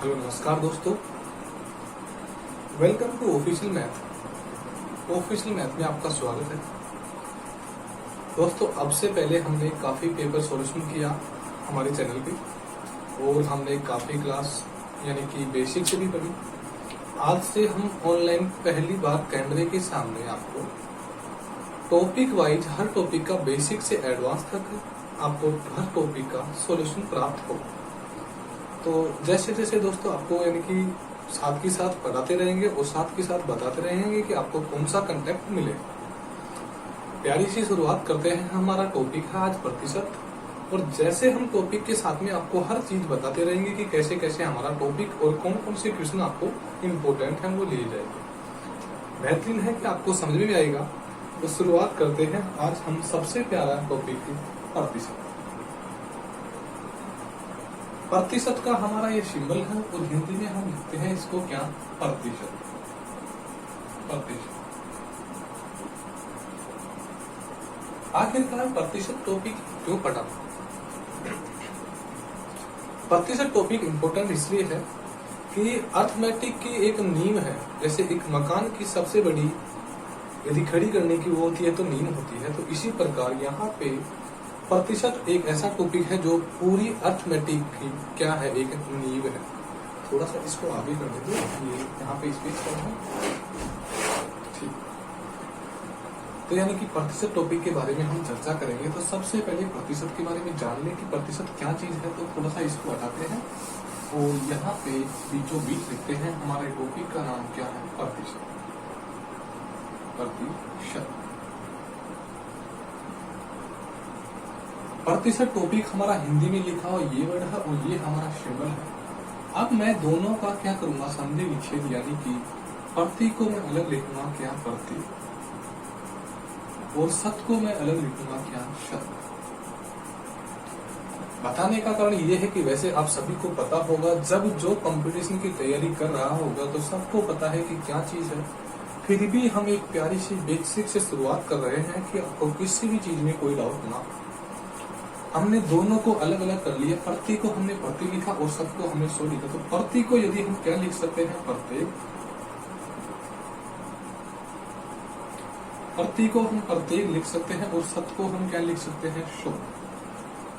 Hello नमस्कार दोस्तों, welcome to official math. Official math में आपका स्वागत है। दोस्तों, अब से पहले हमने काफी पेपर सॉल्यूशन किया हमारे चैनल पे और हमने काफी क्लास यानी कि बेसिक से भी पढ़ी। आज से हम ऑनलाइन पहली बार कैमरे के सामने आपको टॉपिक वाइज हर टॉपिक का बेसिक से एडवांस तक आपको हर टॉपिक का सॉल्यूशन प्राप्त हो। तो जैसे जैसे दोस्तों आपको यानी कि साथ के साथ पढ़ाते रहेंगे और साथ के साथ बताते रहेंगे कि आपको कौन सा कंटेंट मिले। प्यारी सी शुरुआत करते हैं। हमारा टॉपिक है आज प्रतिशत, और जैसे हम टॉपिक के साथ में आपको हर चीज बताते रहेंगे कि कैसे कैसे हमारा टॉपिक और कौन कौन से क्वेश्चन आपको इम्पोर्टेंट है वो लिए जाएंगे। बेहतरीन है कि आपको समझ में भी आएगा। तो शुरुआत करते हैं आज हम सबसे प्यारा टॉपिक की प्रतिशत। प्रतिशत का हमारा ये सिंबल है और हिंदी में हम लिखते हैं इसको क्या, प्रतिशत। प्रतिशत आखिरकार प्रतिशत टॉपिक क्यों पढ़ा? प्रतिशत टॉपिक इम्पोर्टेंट इसलिए है कि अर्थमेटिक की एक नींव है। जैसे एक मकान की सबसे बड़ी यदि खड़ी करने की वो होती है तो नींव होती है, तो इसी प्रकार यहाँ पे प्रतिशत एक ऐसा टॉपिक है जो पूरी अर्थमेटिक की क्या है, एक नींव है। थोड़ा सा इसको आगे कर देते हैं, ये यहाँ पे स्पेस कर है। ठीक, तो यानी कि प्रतिशत टॉपिक के बारे में हम चर्चा करेंगे। तो सबसे पहले प्रतिशत के बारे में जान लें कि प्रतिशत क्या चीज है। तो थोड़ा सा इसको हटाते हैं और यहाँ पे बीचों बीच लिखते हैं हमारे टॉपिक का नाम क्या है, प्रतिशत। प्रतिशत प्रतिशत टॉपिक हमारा हिंदी में लिखा हो ये वर्ड है और ये हमारा सिंबल है। अब मैं दोनों का क्या करूंगा, संधि विच्छेद, यानी कि प्रति को मैं अलग लिखूंगा क्या, प्रति, और शत को मैं अलग लिखूंगा क्या, शत। बताने का कारण ये है कि वैसे आप सभी को पता होगा, जब जो कंपटीशन की तैयारी कर रहा होगा तो सबको पता है कि क्या चीज है। फिर भी हम एक प्यारी सी बेसिक से शुरुआत कर रहे हैं कि आपको किसी भी चीज में कोई डाउट ना। हमने दोनों को अलग अलग कर लिया। प्रति को हमने प्रति लिखा और शत को हमने सौ लिखा। तो प्रति को यदि हम क्या लिख सकते हैं, प्रत्येक। प्रति को हम प्रत्येक लिख सकते हैं और शत को हम क्या लिख सकते हैं, सौ।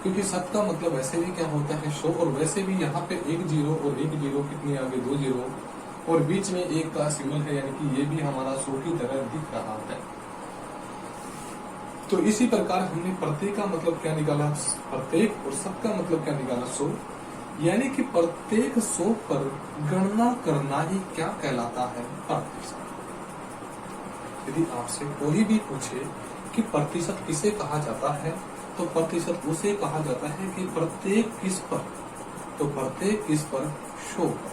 क्योंकि शत का मतलब वैसे भी क्या होता है, सौ, और वैसे भी यहाँ पे एक जीरो और एक जीरो कितनी आगे, दो जीरो, और बीच में एक का सिंबल है, यानी कि ये भी हमारा सौ की तरह दिख रहा है। तो इसी प्रकार हमने प्रत्येक का मतलब क्या निकाला, प्रत्येक, और शत का मतलब क्या निकाला, सौ। यानी कि प्रत्येक सौ पर गणना करना ही क्या कहलाता है, प्रतिशत। यदि आपसे कोई भी पूछे कि प्रतिशत किसे कहा जाता है, तो प्रतिशत उसे कहा जाता है कि प्रत्येक किस पर, तो प्रत्येक किस पर, सौ पर।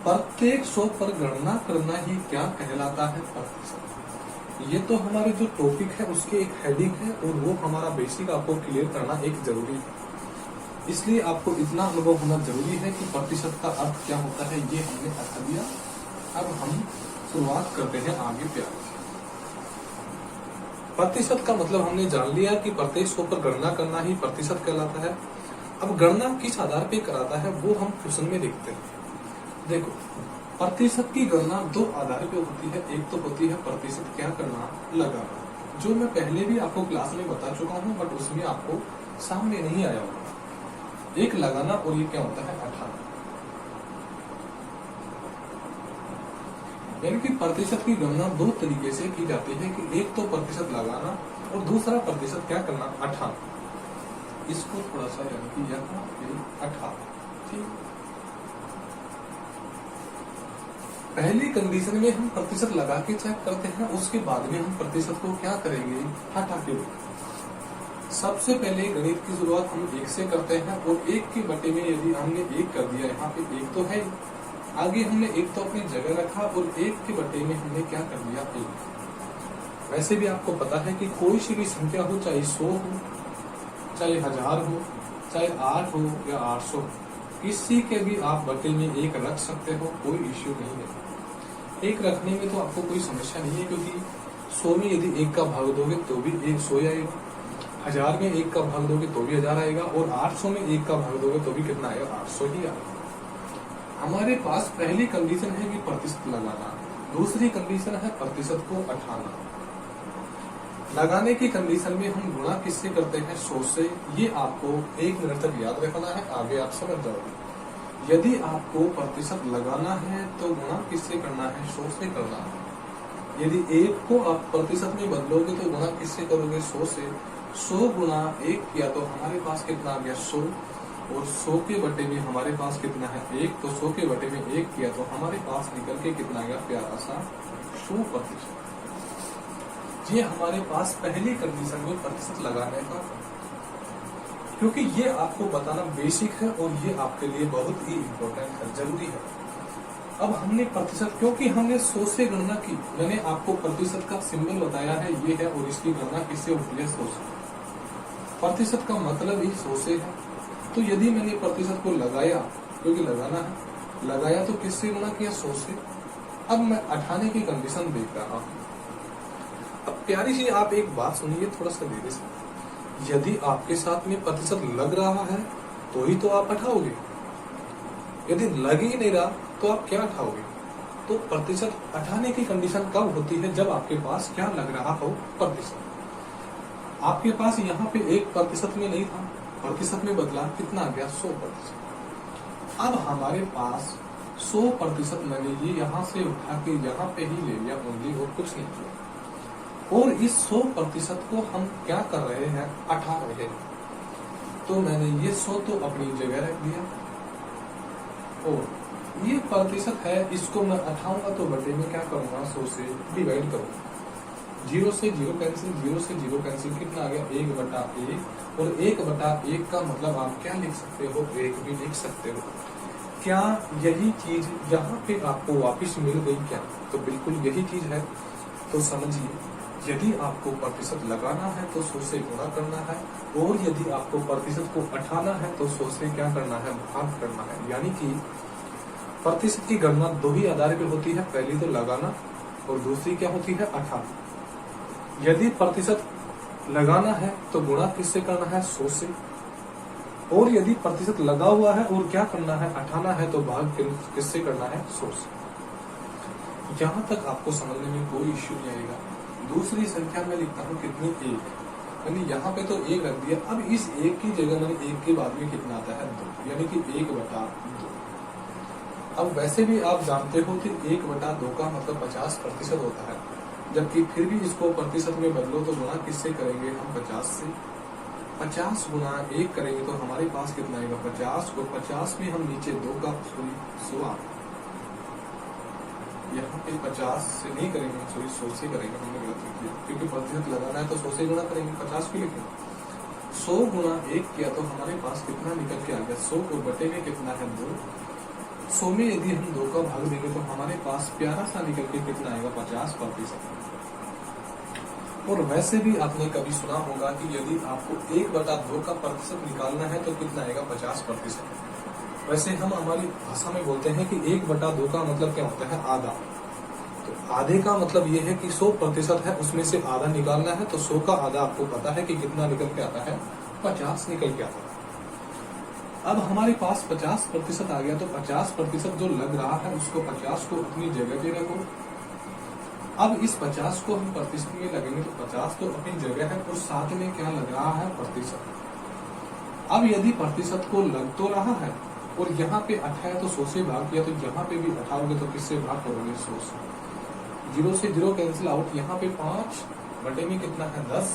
प्रत्येक सौ पर गणना करना ही क्या कहलाता है, प्रतिशत। ये तो हमारे जो टॉपिक है उसके एक हेडिंग है और वो हमारा बेसिक आपको क्लियर करना एक जरूरी है। इसलिए आपको इतना अनुभव होना जरूरी है कि प्रतिशत का अर्थ क्या होता है, ये हमने अर्थ दिया। अब हम शुरुआत करते हैं आगे प्यार से। प्रतिशत का मतलब हमने जान लिया कि प्रत्येक सौ पर गणना करना ही प्रतिशत कहलाता है। अब गणना किस आधार पे कराता है वो हम क्वेश्चन में देखते हैं। देखो, प्रतिशत की गणना दो आधार पे होती है। एक तो होती है प्रतिशत क्या करना, लगाना, जो मैं पहले भी आपको क्लास में बता चुका हूँ, बट उसमें आपको सामने नहीं आया होगा। एक लगाना और ये क्या होता है, हटाना। यानी कि प्रतिशत की गणना दो तरीके से की जाती है कि एक तो प्रतिशत लगाना और दूसरा प्रतिशत क्या करना, हटाना। इसको थोड़ा सा यानी कि यहाँ पे हटाना। ठीक, पहली कंडीशन में हम प्रतिशत लगा के चेक करते हैं, उसके बाद में हम प्रतिशत को क्या करेंगे, हटा के। सबसे पहले गणित की शुरुआत हम एक से करते हैं और एक के बटे में यदि हमने एक कर दिया, यहाँ पे एक तो है, आगे हमने एक तो अपनी जगह रखा और एक के बटे में हमने क्या कर दिया, एक। वैसे भी आपको पता है कि कोई सी भी संख्या हो, चाहे 100 हो, चाहे 1000 हो, चाहे 8 हो या 800, किसी के भी आप बटे में एक रख सकते हो, कोई इश्यू नहीं है। एक रखने में तो आपको कोई समस्या नहीं है, क्योंकि 100 में यदि एक का भाग दोगे तो भी 100 आएगा, 1000 में एक का भाग दोगे तो भी 1000 आएगा, और 800 में एक का भाग दोगे तो भी कितना आएगा, 800 ही आएगा। हमारे पास पहली कंडीशन है कि प्रतिशत लगाना, दूसरी कंडीशन है प्रतिशत को हटाना। लगाने की कंडीशन में हम गुणा किससे करते हैं? 100 से। ये आपको 1 मिनट तक याद रखना है, आगे आप समझ जाओगे। यदि आपको प्रतिशत लगाना है तो गुणा किससे करना है? 100 से करना है। यदि 1 को आप प्रतिशत में बदलोगे तो गुणा किससे करोगे? 100 से। 100 गुणा 1 किया तो हमारे पास कितना आ गया? 100। और 100 के बटे में हमारे पास कितना है? 1। तो 100 के बटे में 1 किया तो हमारे पास निकल के कितना आ गया? प्यारा सा 100%। ये हमारे पास पहली कंडीशन में प्रतिशत लगाने का, क्योंकि ये आपको बताना बेसिक है और ये आपके लिए बहुत ही इम्पोर्टेंट है, जरूरी है। अब हमने प्रतिशत, क्योंकि हमने 100 से गणना की, मैंने आपको प्रतिशत का सिंबल बताया है ये है, और इसकी गणना किससे होती है? 100 से। प्रतिशत का मतलब ही 100 से है। तो यदि मैंने प्रतिशत को लगाया, क्योंकि लगाना है, लगाया तो किससे गुणा किया? 100 से। अब मैं हटाने की कंडीशन देख रहा हूं। अब प्यारी सी आप एक बात सुनिए थोड़ा सा धीरे से। यदि आपके साथ में प्रतिशत लग रहा है तो ही तो आप हटाओगे, यदि लग ही नहीं रहा तो आप क्या हटाओगे? तो प्रतिशत हटाने की कंडीशन कब होती है? जब आपके पास क्या लग रहा हो? प्रतिशत। आपके पास यहाँ पे 1% में नहीं था, प्रतिशत में बदला, कितना आ गया? 100%। अब हमारे पास 100% मैंने ये यहाँ से उठा के यहाँ पे ही ले लिया ओनली, और कुछ नहीं किया। और इस 100% को हम क्या कर रहे हैं? हटा रहे हैं। तो मैंने ये 100 तो अपनी जगह रख दिया, और ये प्रतिशत है, इसको मैं हटाऊंगा तो बटे में क्या करूंगा? 100 से डिवाइड करूंगा। 0 से 0 कैंसिल, 0 से 0 कैंसिल, कितना आ गया? 1/1। और 1/1 का मतलब आप क्या लिख सकते हो? 1 भी लिख सकते हो। क्या यही चीज यहाँ पे आपको वापिस मिल गई क्या? तो बिल्कुल यही चीज है। तो समझिए, यदि आपको प्रतिशत लगाना है तो 100 से गुणा करना है, और यदि आपको प्रतिशत को हटाना है तो 100 से क्या करना है? भाग करना है। यानी कि प्रतिशत की गणना 2 ही आधार पे होती है, पहली तो लगाना और दूसरी क्या होती है? हटाना। यदि प्रतिशत लगाना है तो गुणा किससे करना है? 100 से। और यदि प्रतिशत लगा हुआ है और क्या करना है? हटाना है, तो भाग किससे करना है? 100 से। यहां तक आपको समझने में कोई इश्यू नहीं आएगा। दूसरी संख्या में लिखता हूँ कितनी? 1। यानी यहाँ पे तो 1 रख दिया। अब इस 1 की जगह मैंने 1 के बाद में कितना आता है? 2, यानी कि 1/2। अब वैसे भी आप जानते हो कि 1/2 का मतलब 50% होता है, जबकि फिर भी इसको प्रतिशत में बदलो तो गुणा किससे करेंगे हम? 50 से। 50 गुणा 1 करेंगे तो हमारे पास कितना आएगा? 50। और 50 में हम नीचे 2 का 100, यहाँ पे 50 से नहीं करेंगे, सॉरी 100 से करेंगे, हमने गलत लिख दिया, क्योंकि प्रतिशत लगाना है तो 100 से गुणा करेंगे, 50 भी लिखेंगे। 100 गुणा 1 किया तो हमारे पास कितना निकल के आ गया? 100। और बटे में कितना है? 2। 100 में यदि हम 2 का भाग देंगे तो हमारे पास प्यारा सा निकल के कितना आएगा? 50%। और वैसे भी आपने कभी सुना होगा कि यदि आपको 1/2 का प्रतिशत निकालना है तो कितना आएगा? 50%। वैसे हम हमारी भाषा में बोलते हैं कि 1/2 का मतलब क्या होता है? आधा। तो आधे का मतलब ये है कि 100% है, उसमें से आधा निकालना है, तो 100 का आधा आपको पता है कि कितना निकल के आता है? 50 निकल के आता है। अब हमारे पास 50% आ गया, तो 50% जो लग रहा है उसको 50 को अपनी जगह पे रखो। अब इस 50 को हम प्रतिशत में लगेंगे तो 50 तो अपनी जगह है, और साथ में क्या लग रहा है? प्रतिशत। अब यदि प्रतिशत को लग तो रहा है और यहाँ पे 8 है तो 100 से भाग किया, तो यहाँ पे भी हटाओगे तो किससे भाग करोगे? 100 से। 0 से 0 कैंसिल आउट, यहाँ पे 5 बटे में कितना है? 10।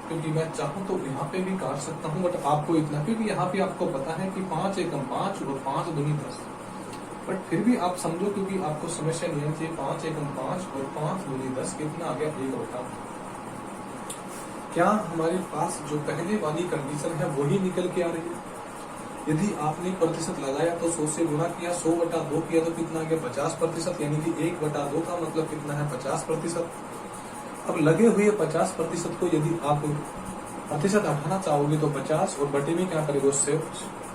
क्योंकि मैं चाहूँ तो यहाँ पे भी काट सकता हूँ, बट आपको इतना, क्योंकि यहाँ पे आपको पता है कि 5 एकम 5 और 5 दूनी 10, बट फिर भी आप समझो, क्योंकि आपको समस्या नहीं है। 5 एकम 5 और 5 दूनी 10, कितना आ गया? 1/2। क्या हमारे पास जो पहले वाली कंडीशन है वही निकल के आ रही है? यदि आपने प्रतिशत लगाया तो 100 से गुणा किया, 100/2 किया तो कितना आ गया? 50%। यानी कि 1/2 का मतलब कितना है? 50%। अब लगे हुए 50% को यदि आप प्रतिशत हटाना चाहोगे तो 50 और बटे में क्या करेगा? उससे,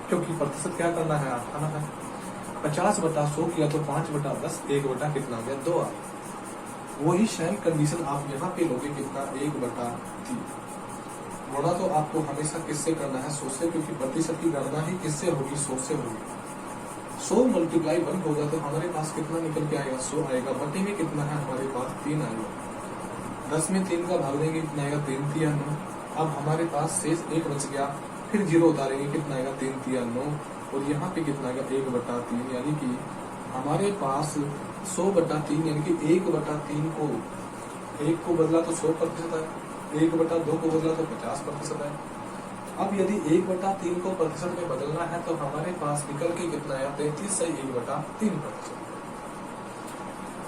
क्योंकि प्रतिशत क्या करना है? हटाना है। 50/100 किया तो 5/10, 1 कितना आ गया? 2 आ गया। वही सेम कंडीशन आप यहाँ पे लोगे, कितना? 1/3। गुणा तो आपको हमेशा किससे करना है? 100 से, क्योंकि प्रतिशत की गणना ही किससे होगी? 100 से होगी। 100 मल्टीप्लाई 1 होगा तो हमारे पास कितना निकल के आएगा 100 आएगा, बटे में कितना है हमारे पास 3 आएगा, 10 में 3 का भाग देंगे कितना आएगा 3 3 9। अब हमारे पास शेष 1 बच गया, फिर 0 उतारेंगे कितना आएगा 3 3 9 और यहाँ पे कितना आएगा 1/3, यानी कि हमारे पास 100/3 यानी कि 1/3 को 1 को बदला तो 100% है, 1/2 को बदला तो 50% है। अब यदि 1/3 को प्रतिशत में बदलना है तो हमारे पास निकल के कितना आया 33 से 1/3%।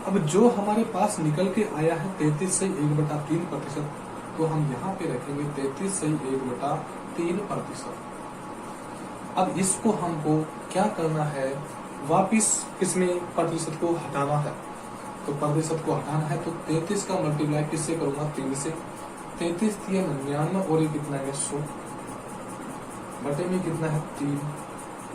अब जो हमारे पास निकल के आया है 33 से 1/3%, तो हम यहाँ पे रखेंगे 33 से 1/3%। अब इसको हमको क्या करना है, वापिस इसमें प्रतिशत को हटाना है। तो प्रतिशत को हटाना है तो 33 का मल्टीप्लाई किससे करूंगा 3 से, 33 3 99 और ये कितना है 100 बटे में कितना है 3।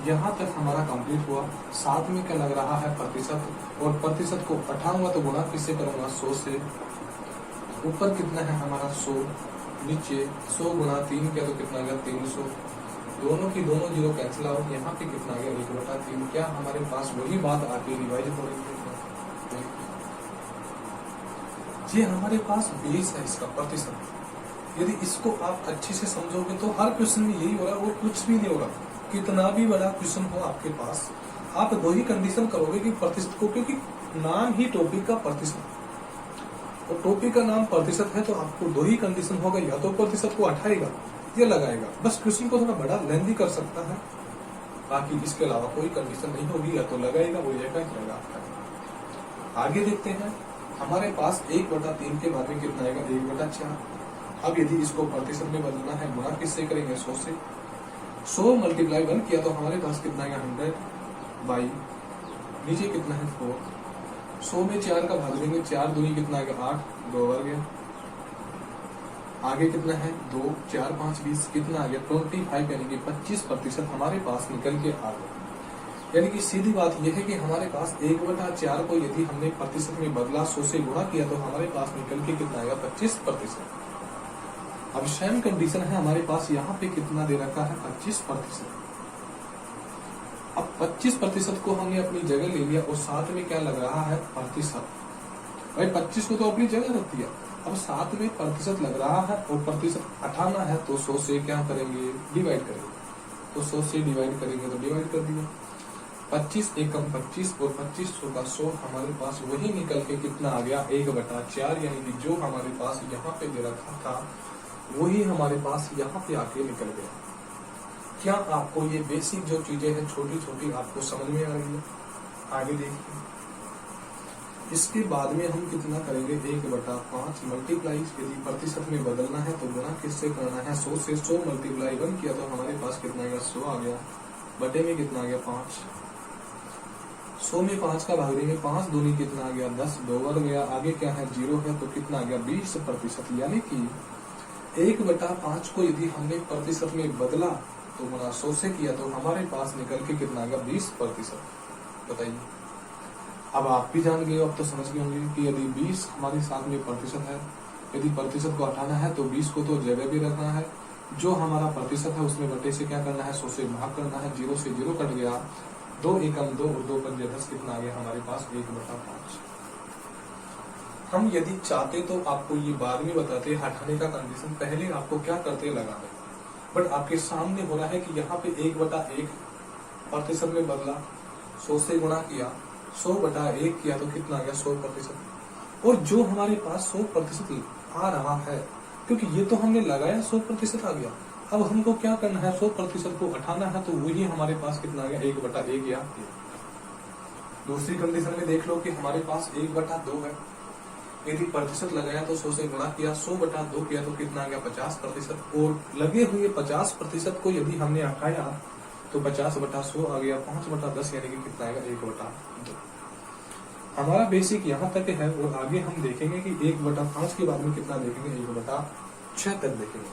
यहाँ तक हमारा कंप्लीट हुआ। साथ में क्या लग रहा है प्रतिशत, और प्रतिशत को हटाऊंगा तो गुणा किससे करूंगा 100 से। ऊपर कितना है हमारा 100, नीचे 100 गुणा 3 किया तो कितना आ गया 300, दोनों की दोनों जीरो कैंसिल आउट, यहाँ पे कितना आ गया 1/3। क्या हमारे पास वही बात आके रिवाइज हो रही है, ये हमारे पास बेस है इसका प्रतिशत। यदि इसको आप अच्छे से समझोगे तो हर क्वेश्चन में यही हो रहा है और कुछ भी नहीं हो रहा। कितना भी बड़ा क्वेश्चन हो आपके पास, आप दो ही कंडीशन करोगे कि प्रतिशत को, क्योंकि नाम ही टॉपिक का प्रतिशत, और टॉपिक का नाम प्रतिशत है तो आपको दो ही कंडीशन होगा, या तो प्रतिशत को हटाएगा या लगाएगा। बस क्वेश्चन को थोड़ा बड़ा लेंथी कर सकता है, बाकी इसके अलावा कोई कंडीशन नहीं होगी, या तो लगाएगा वो या आपका। आगे देखते हैं, हमारे पास 1/3 के बाद में कितना आएगा 1/4। अब यदि इसको प्रतिशत में बदलना है, गुणा किससे करेंगे 100 से। 100 मल्टीप्लाई 1 किया तो हमारे पास कितना आएगा 100 बाई, नीचे कितना है 4, 100 में 4 का भाग देंगे, 4 दूनी कितना आएगा 8, 2 वर्ग गया। आगे कितना है 2 4 5 20 कितना आ गया 25, यानी कि 25% हमारे पास निकल के आ गया। यानी कि सीधी बात यह है कि हमारे पास 1/4 को यदि हमने प्रतिशत में बदला, 100 से गुणा किया तो हमारे पास निकल के कितना आएगा 25%। अब सेम कंडीशन है हमारे पास, यहाँ पे कितना दे रखा है 25%। अब 25% को हमने अपनी जगह ले लिया और साथ में क्या लग रहा है प्रतिशत। भाई 25 को तो अपनी जगह रख दिया, अब साथ में प्रतिशत लग रहा है और प्रतिशत हटाना है तो 100 से क्या करेंगे डिवाइड करेंगे, तो 100 से डिवाइड करेंगे तो डिवाइड कर दिया। 25 एकम 25 और 25 का 100 हमारे पास वही निकल के कितना आ गया 1/4, यानी कि जो हमारे पास यहाँ पे दे रखा था वही हमारे पास यहाँ पे आके निकल गया। क्या आपको ये बेसिक जो चीजें हैं छोटी छोटी आपको समझ में आ रही है? आगे देखिए, इसके बाद में हम कितना करेंगे 1/5 मल्टीप्लाई, यदि प्रतिशत में बदलना है तो गुणा किससे करना है 100 से। 100 मल्टीप्लाई 1 किया तो हमारे पास कितना आएगा 100 आ गया, बटे में कितना आ गया 5, 100 में 5 का भाग देंगे, 5 दूनी कितना आ गया 10, 2 वर्ग गया। आगे क्या है 0 है तो कितना आ गया 20%, यानी कि 1/5 को यदि हमने प्रतिशत में बदला तो गुणा 100 से किया तो हमारे पास निकल के कितना आ गया 20%। बताइए, अब आप भी जान गए, अब तो समझ गए होंगे कि यदि 20 हमारे साथ में प्रतिशत है, यदि प्रतिशत को हटाना है तो 20 को तो जगह भी रखना है, जो हमारा प्रतिशत है उसमें बटे से क्या करना है 100 से भाग करना है, 0 से 0 कट गया, 2 एकम 2 और 2 पंजे 10 कितना आ गया हमारे पास 1/5। हम यदि चाहते तो आपको ये बाद में बताते, हटाने का कंडीशन पहले आपको क्या करते लगाते, बट आपके सामने हो रहा है कि यहाँ पे 1/1 प्रतिशत में बदला, 100 से गुणा किया, 100/1 किया तो कितना आ गया 100%। और जो हमारे पास 100% आ रहा है, क्योंकि ये तो हमने लगाया 100% आ गया, अब हमको क्या करना है 100% को हटाना है, तो वही हमारे पास कितना आ गया 1/1 या। दूसरी कंडीशन में देख लो कि हमारे पास 1/2 है, यदि प्रतिशत लगाया तो 100 से गुणा किया, 100/2 किया तो कितना आ गया 50%, और लगे हुए 50% को यदि हमने हटाया तो 50/100 आ गया, 5/10 यानी कि कितना आएगा 1/2। हमारा बेसिक यहाँ तक है और आगे हम देखेंगे कि 1/5 के बाद में कितना देखेंगे 1/6 तक देखेंगे।